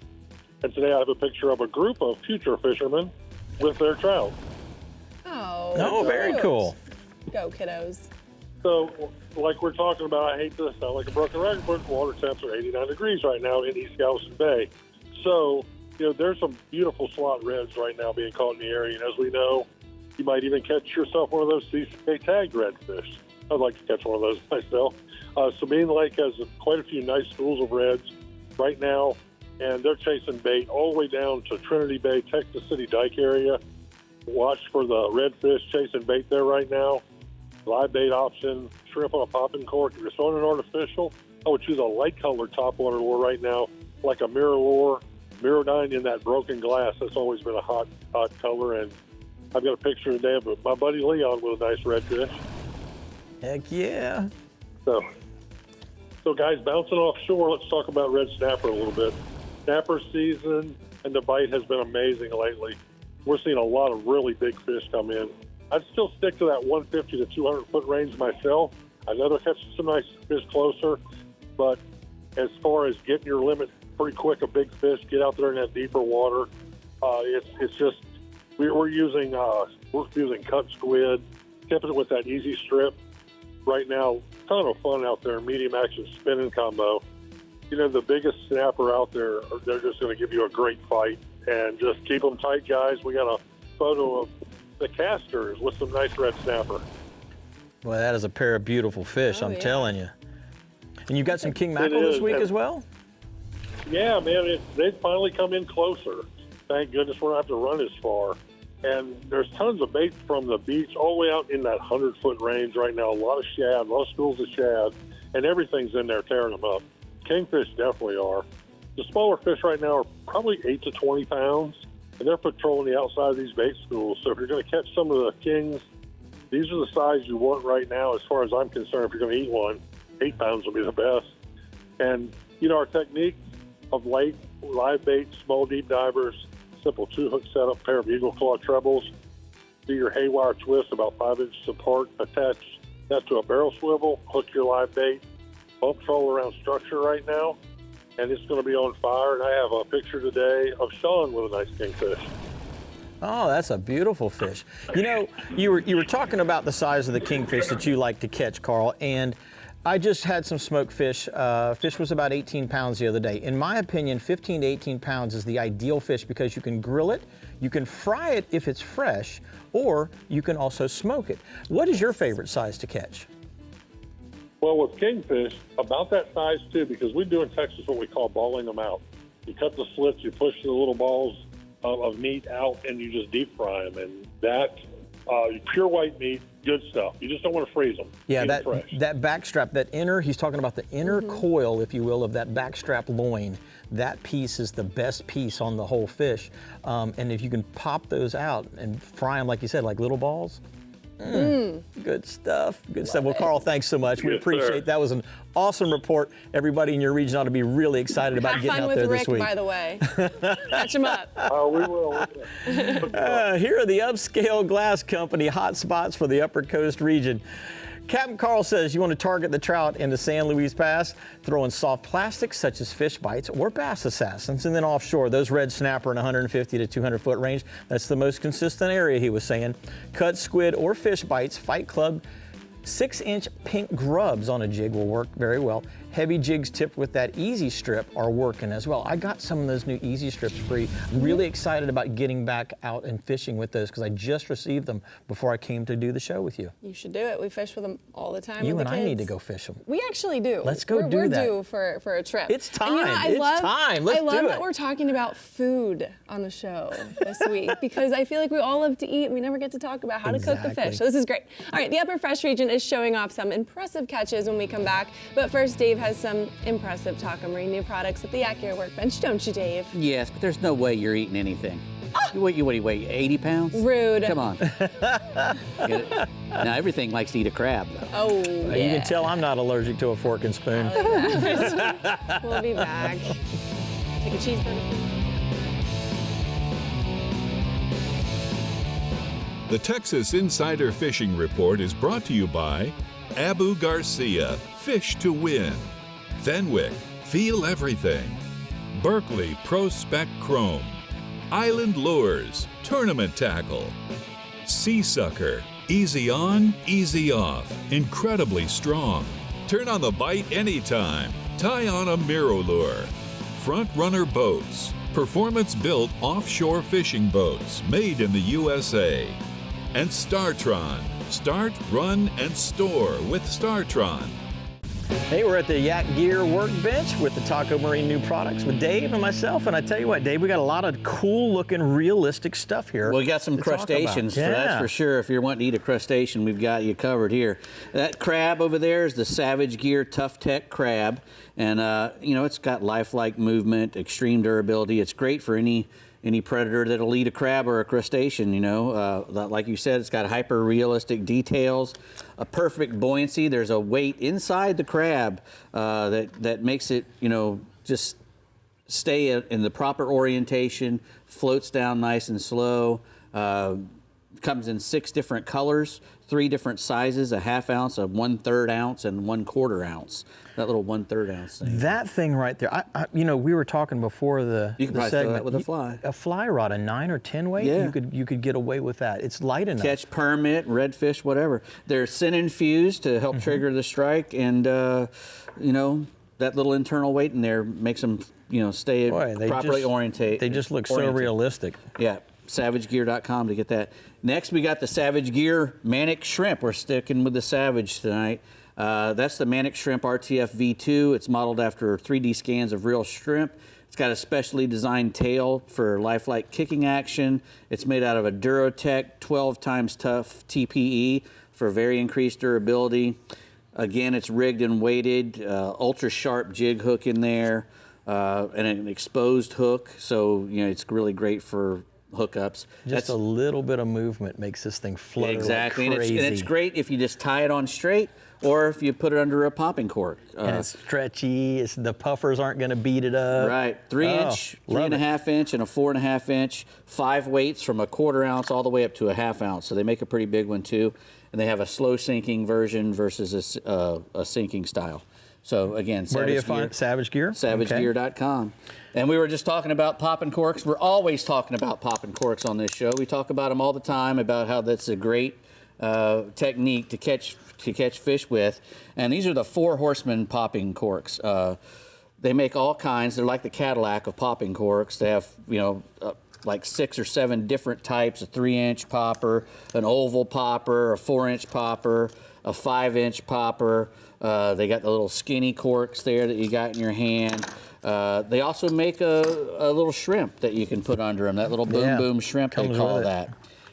And today I have a picture of a group of future fishermen with their trout. Oh, very cool. Go, kiddos. So, like we're talking about, I hate to sound like a broken record, but water temps are 89 degrees right now in East Galveston Bay. So, you know, there's some beautiful slot reds right now being caught in the area. And as we know, you might even catch yourself one of those CCA tagged redfish. I'd like to catch one of those myself. Sabine Lake has quite a few nice schools of reds right now, and they're chasing bait all the way down to Trinity Bay, Texas City Dike area. Watch for the redfish chasing bait there right now. Live bait option, shrimp on a popping cork. If you're throwing an artificial, I would choose a light-colored topwater lure right now, like a mirror lure, Mirrodine in that broken glass. That's always been a hot color, and I've got a picture today of my buddy Leon with a nice redfish. Heck yeah. So guys, bouncing offshore, let's talk about red snapper a little bit. Snapper season and the bite has been amazing lately. We're seeing a lot of really big fish come in. I'd still stick to that 150 to 200 foot range myself. I know they're catching some nice fish closer, but as far as getting your limit pretty quick, a big fish, get out there in that deeper water. It's just we're using cut squid, tipping it with that easy strip. Right now, ton of fun out there, medium action spinning combo. You know, the biggest snapper out there, they're just going to give you a great fight. And just keep them tight, guys. We got a photo of the casters with some nice red snapper. Well, that is a pair of beautiful fish, I'm telling you. And you got some king mackerel this week as well? Yeah, man, they've finally come in closer. Thank goodness we don't have to run as far. And there's tons of bait from the beach all the way out in that 100-foot range right now. A lot of shad, a lot of schools of shad, and everything's in there tearing them up. Kingfish definitely are. The smaller fish right now are probably 8 to 20 pounds, and they're patrolling the outside of these bait schools. So if you're going to catch some of the kings, these are the size you want right now as far as I'm concerned. If you're going to eat one, 8 pounds will be the best. And, you know, our technique of live bait, small deep divers, simple 2-hook setup, pair of eagle claw trebles, do your haywire twist about 5 inches apart, attach that to a barrel swivel, hook your live bait, bump troll around structure right now, and it's going to be on fire. And I have a picture today of Sean with a nice kingfish. Oh, that's a beautiful fish. You know, you were talking about the size of the kingfish that you like to catch, Carl, and I just had some smoked fish. Fish was about 18 pounds the other day. In my opinion, 15 to 18 pounds is the ideal fish because you can grill it, you can fry it if it's fresh, or you can also smoke it. What is your favorite size to catch? Well, with kingfish, about that size too, because we do in Texas what we call balling them out. You cut the slits, you push the little balls of meat out, and you just deep fry them. And that pure white meat, good stuff. You just don't want to freeze them. Yeah, that backstrap, that inner, he's talking about the inner coil, if you will, of that backstrap loin. That piece is the best piece on the whole fish. And if you can pop those out and fry them, like you said, like little balls, good stuff. Good stuff. Well, Carl, thanks so much. We appreciate that. Was an awesome report. Everybody in your region ought to be really excited about getting out there this week. Have fun with Rick, by the way. Catch him up. Oh, we will. Here are the upscale glass company hotspots for the Upper Coast region. Captain Carl says you want to target the trout in the San Luis Pass, throw in soft plastics such as fish bites or bass assassins, and then offshore, those red snapper in 150 to 200 foot range. That's the most consistent area, he was saying. Cut squid or fish bites, Fight Club, 6-inch pink grubs on a jig will work very well. Heavy jigs tipped with that easy strip are working as well. I got some of those new easy strips free. I'm really excited about getting back out and fishing with those because I just received them before I came to do the show with you. You should do it. We fish with them all the time. You with and the kids. I need to go fish them. We actually do. Let's go do we're that. We're due for a trip. It's time. And, you know, It's time. Let's do it. I love that we're talking about food on the show this week because I feel like we all love to eat and we never get to talk about how to cook the fish. So this is great. All right, the Upper Fresh region is showing off some impressive catches when we come back. But first, Dave has some impressive Taka Marine new products at the Acura Workbench, don't you, Dave? Yes, but there's no way you're eating anything. What do you weigh, 80 pounds? Rude. Come on. Now, everything likes to eat a crab, though. Oh, You can tell I'm not allergic to a fork and spoon. We'll be back. Take a cheeseburger. The Texas Insider Fishing Report is brought to you by Abu Garcia, Fish to Win, Fenwick, Feel Everything, Berkeley Pro Spec Chrome, Island Lures, Tournament Tackle, Sea Sucker, easy on, easy off, incredibly strong. Turn on the bite anytime. Tie on a Mirror Lure. Front Runner Boats, performance-built offshore fishing boats made in the USA. And Startron, Start, run, and store with StarTron. Hey, we're at the Yak Gear workbench with the Taco Marine new products with Dave and myself. And I tell you what, Dave, we got a lot of cool looking, realistic stuff here. Well, we got some crustaceans, so that's for sure. If you're wanting to eat a crustacean, we've got you covered here. That crab over there is the Savage Gear Tough Tech crab. And, it's got lifelike movement, extreme durability. It's great for any predator that'll eat a crab or a crustacean, like you said, it's got hyper realistic details, a perfect buoyancy. There's a weight inside the crab that makes it, just stay in the proper orientation, floats down nice and slow, comes in 6 different colors, 3 different sizes, a 1/2 ounce, a 1/3 ounce, and 1/4 ounce. That little 1/3 ounce thing. That thing right there, we were talking before the You could probably segment. throw that with a fly. A fly rod, a 9 or 10 weight, Yeah. you could get away with that. It's light enough. Catch permit, redfish, whatever. They're sin infused to help trigger the strike, and that little internal weight in there makes them stay properly oriented. They just look so realistic. Yeah, SavageGear.com to get that. Next, we got the Savage Gear Manic Shrimp. We're sticking with the Savage tonight. That's the Manic Shrimp RTF V2. It's modeled after 3D scans of real shrimp. It's got a specially designed tail for lifelike kicking action. It's made out of a Durotech 12 times tough TPE for very increased durability. Again, it's rigged and weighted, ultra sharp jig hook in there, and an exposed hook. So, it's really great for hookups. Just a little bit of movement makes this thing flutter exactly, like crazy. And it's great if you just tie it on straight, or if you put it under a popping cork. And it's stretchy. The puffers aren't going to beat it up. Right. 3-inch, 3.5 inch, and a 4.5 inch. 5 weights from a 1/4 ounce all the way up to a 1/2 ounce. So they make a pretty big one too. And they have a slow sinking version versus a sinking style. So again, where do you find Savage Gear? SavageGear.com. And we were just talking about popping corks. We're always talking about popping corks on this show. We talk about them all the time, about how that's a great technique to catch fish with. And these are the 4 Horsemen popping corks. They make all kinds. They're like the Cadillac of popping corks. They have like 6 or 7 different types: a 3-inch popper, an oval popper, a 4-inch popper, a 5-inch popper. They got the little skinny corks there that you got in your hand. They also make a little shrimp that you can put under them. That little boom shrimp, they call that.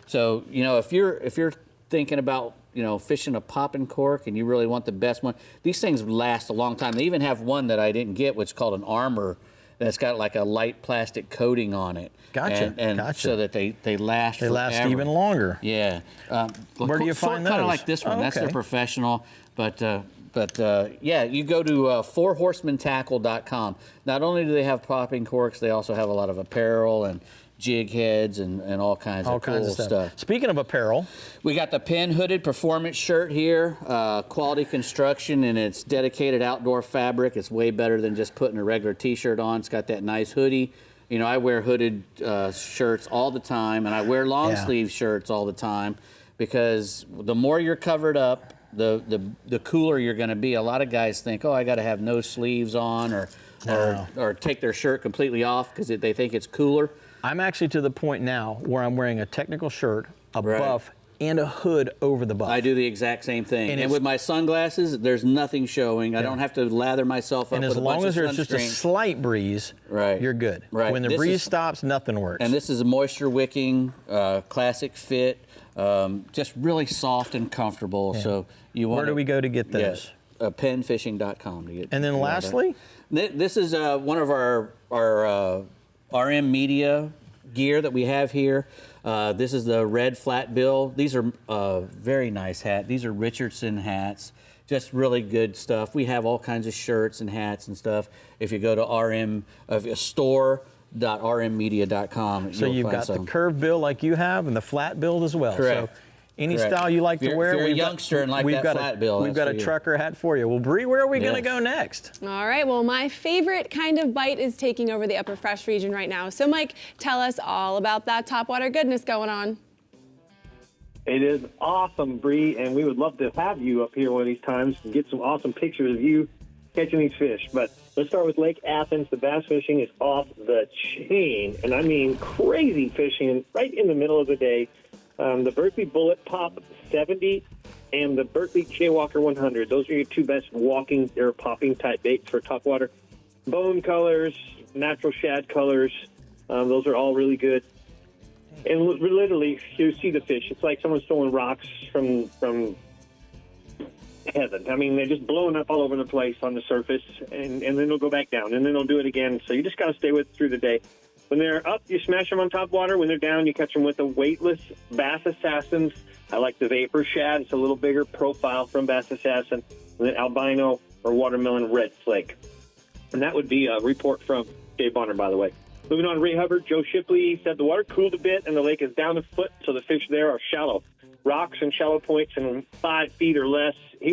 So if you're thinking about fishing a popping cork and you really want the best one, these things last a long time. They even have one that I didn't get, which is called an Armor, that's got like a light plastic coating on it. Gotcha. And so that they last. They last even longer. Yeah. Where do you find those? Kind of like this one. Oh, That's okay. the professional, but you go to 4horsemantackle.com. Not only do they have popping corks, they also have a lot of apparel and jig heads and all kinds of cool stuff. Speaking of apparel, we got the Pin Hooded Performance shirt here, quality construction, and it's dedicated outdoor fabric. It's way better than just putting a regular t-shirt on. It's got that nice hoodie. I wear hooded shirts all the time, and I wear long sleeve shirts all the time, because the more you're covered up, the cooler you're going to be. A lot of guys think, I got to have no sleeves on, or take their shirt completely off because they think it's cooler. I'm actually to the point now where I'm wearing a technical shirt, a buff, and a hood over the buff. I do the exact same thing. And with my sunglasses, there's nothing showing. Yeah. I don't have to lather myself up with a bunch of sunscreen. And as long as there's just a slight breeze, you're good. Right. When the breeze stops, nothing works. And this is a moisture wicking, classic fit, just really soft and comfortable. Yeah. So you want. Where do we go to get those? Penfishing.com to get. And then lastly, this is one of our RM Media gear that we have here. This is the red flat bill. These are very nice hats. These are Richardson hats. Just really good stuff. We have all kinds of shirts and hats and stuff. If you go to store.rmmedia.com, so you've got the curved bill like you have, and the flat build as well. Correct. So any style you like to wear. If you're a youngster and like that flat bill, we've got a trucker hat for you. Well, Bree, where are we going to go next? All right. Well, my favorite kind of bite is taking over the Upper Fresh region right now. So, Mike, tell us all about that topwater goodness going on. It is awesome, Bree, and we would love to have you up here one of these times and get some awesome pictures of you catching these fish. But let's start with Lake Athens. The bass fishing is off the chain, and I mean crazy fishing right in the middle of the day. The Berkeley Bullet Pop 70 and the Berkeley Jaywalker 100. Those are your two best walking or popping type baits for topwater. Bone colors, natural shad colors, those are all really good. And literally, you see the fish. It's like someone's throwing rocks from heaven. I mean, they're just blowing up all over the place on the surface, and then they'll go back down, and then they'll do it again. So you just got to stay with it through the day. When they're up, you smash them on top water. When they're down, you catch them with the weightless Bass Assassins. I like the Vapor Shad. It's a little bigger profile from Bass Assassin. And then Albino or Watermelon Red Flake. And that would be a report from Dave Bonner, by the way. Moving on, Ray Hubbard, Joe Shipley said the water cooled a bit and the lake is down a foot, so the fish there are shallow. Rocks and shallow points and 5 feet or less. He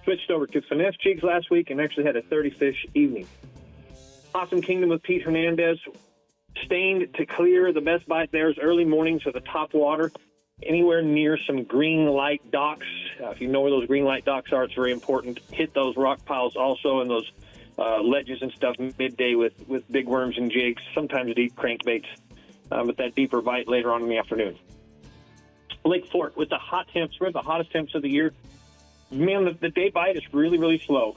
switched over to finesse jigs last week and actually had a 30-fish evening. Awesome Kingdom with Pete Hernandez. Stained to clear. The best bite there is early mornings at the top water, anywhere near some green light docks. If you know where those green light docks are, it's very important. Hit those rock piles also and those ledges and stuff midday with big worms and jigs, sometimes deep crankbaits, but that deeper bite later on in the afternoon. Lake Fork with the hot temps, we're at the hottest temps of the year. Man, the day bite is really, really slow.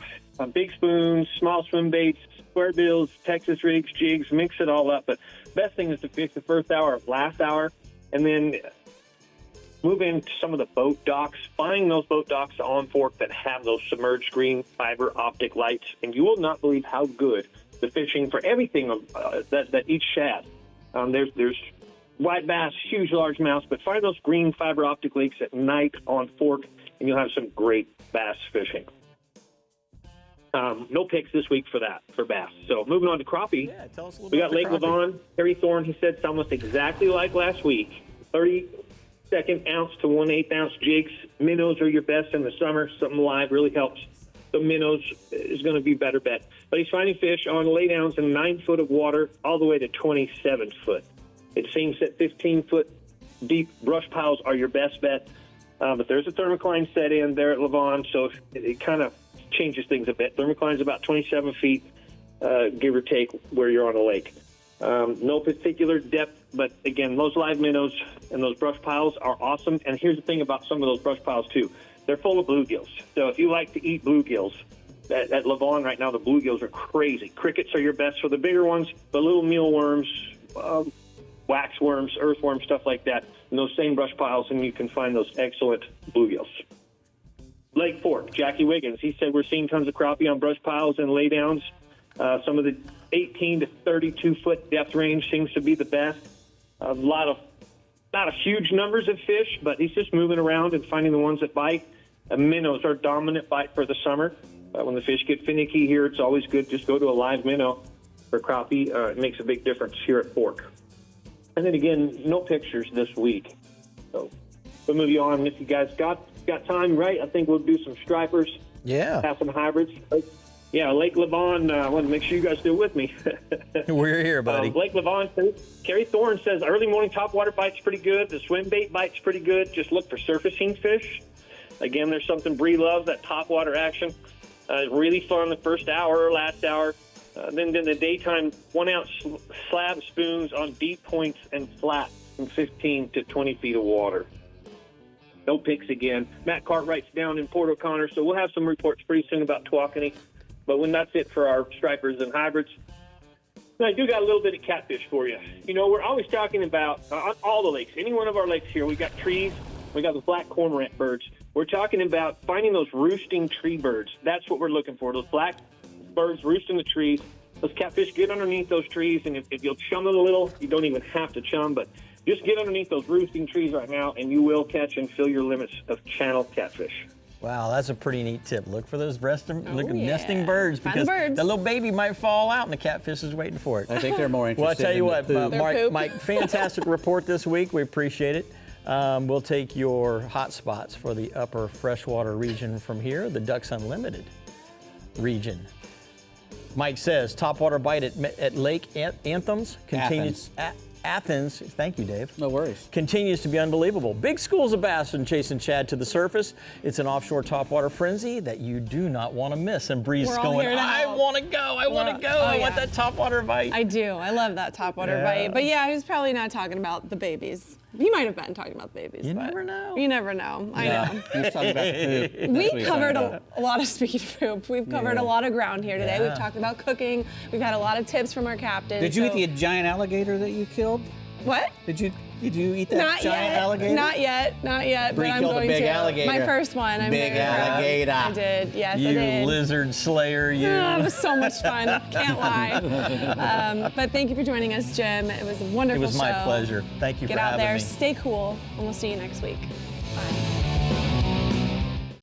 Big spoons, small swim baits, square bills, Texas rigs, jigs, mix it all up. But best thing is to fish the first hour, last hour, and then move into some of the boat docks. Find those boat docks on Fork that have those submerged green fiber optic lights, and you will not believe how good the fishing for everything that each shad. There's white bass, huge largemouths, but find those green fiber optic lakes at night on Fork, and you'll have some great bass fishing. No picks this week for bass. So moving on to crappie, tell us a little we got about Lake the crappie. Levon. Harry Thorne, he said it's almost exactly like last week. 32nd ounce to 1/8 ounce jigs. Minnows are your best in the summer. Something live really helps. So minnows is going to be better bet. But he's finding fish on laydowns in 9 foot of water all the way to 27 foot. It seems that 15-foot deep brush piles are your best bet. But there's a thermocline set in there at Levon, so it kind of changes things a bit. Thermocline's about 27 feet, give or take, where you're on a lake. No particular depth, but again, those live minnows and those brush piles are awesome. And here's the thing about some of those brush piles, too. They're full of bluegills. So if you like to eat bluegills, at Levon right now, the bluegills are crazy. Crickets are your best for the bigger ones, the little mealworms, waxworms, earthworms, stuff like that, in those same brush piles, and you can find those excellent bluegills. Lake Fork, Jackie Wiggins, he said we're seeing tons of crappie on brush piles and laydowns. Some of the 18 to 32 foot depth range seems to be the best. A lot of huge numbers of fish, but he's just moving around and finding the ones that bite. Minnows are dominant bite for the summer. When the fish get finicky here, it's always good just go to a live minnow for crappie. It makes a big difference here at Fork. And then again, no pictures this week. So we'll move you on. If you guys got time, right, I think we'll do some stripers. Yeah. Have some hybrids. Yeah, Lake Levon, I want to make sure you guys still with me. We're here, buddy. Lake Levon, Kerry Thorne says early morning topwater bite's pretty good. The swim bait bite's pretty good. Just look for surfacing fish. Again, there's something Bree loves, that topwater action. Really fun the first hour or last hour. Then in the daytime, 1 ounce slab spoons on deep points and flat from 15 to 20 feet of water. No picks again. Matt Cartwright's down in Port O'Connor, so we'll have some reports pretty soon about Tawakoni. But when that's it for our stripers and hybrids, I do got a little bit of catfish for you. You know, we're always talking about on all the lakes. Any one of our lakes here, we got trees. We got the black cormorant birds. We're talking about finding those roosting tree birds. That's what we're looking for. Those black birds roost in the trees. Those catfish get underneath those trees, and if you'll chum it a little, you don't even have to chum, but just get underneath those roosting trees right now, and you will catch and fill your limits of channel catfish. Wow, that's a pretty neat tip. Look for those yeah. nesting birds, Find because the birds. that little baby might fall out and the catfish is waiting for it. I think they're more interested Well, I tell you what, in the poop. Mike, fantastic report this week. We appreciate it. We'll take your hot spots for the upper freshwater region from here, the Ducks Unlimited region. Mike says topwater bite at Lake Anthems continues. Athens, thank you, Dave. No worries. Continues to be unbelievable. Big schools of bass and chasing shad to the surface. It's an offshore topwater frenzy that you do not want to miss. And Bree's going, I want to go, I want to go. I want that topwater bite. I do. I love that topwater bite. But yeah, he's probably not talking about the babies. He might have been talking about babies. You but never know. You never know. I know. He was talking about the poop. That's what We he was covered talking about. a lot of, speaking of poop, we've covered a lot of ground here today. Yeah. We've talked about cooking. We've had a lot of tips from our captain. Did you so- eat the giant alligator that you killed? What? Did you eat that Not giant yet. alligator? Not yet. Not yet. Bree but I'm killed a going big to. alligator. My first one. I'm Big very proud. alligator. I did. Yes, I You did. lizard slayer, you. It was so much fun. Can't lie. But thank you for joining us, Jim. It was a It wonderful was my show. pleasure. Thank you Get for out having there, me. stay cool, and we'll see you next week. Bye.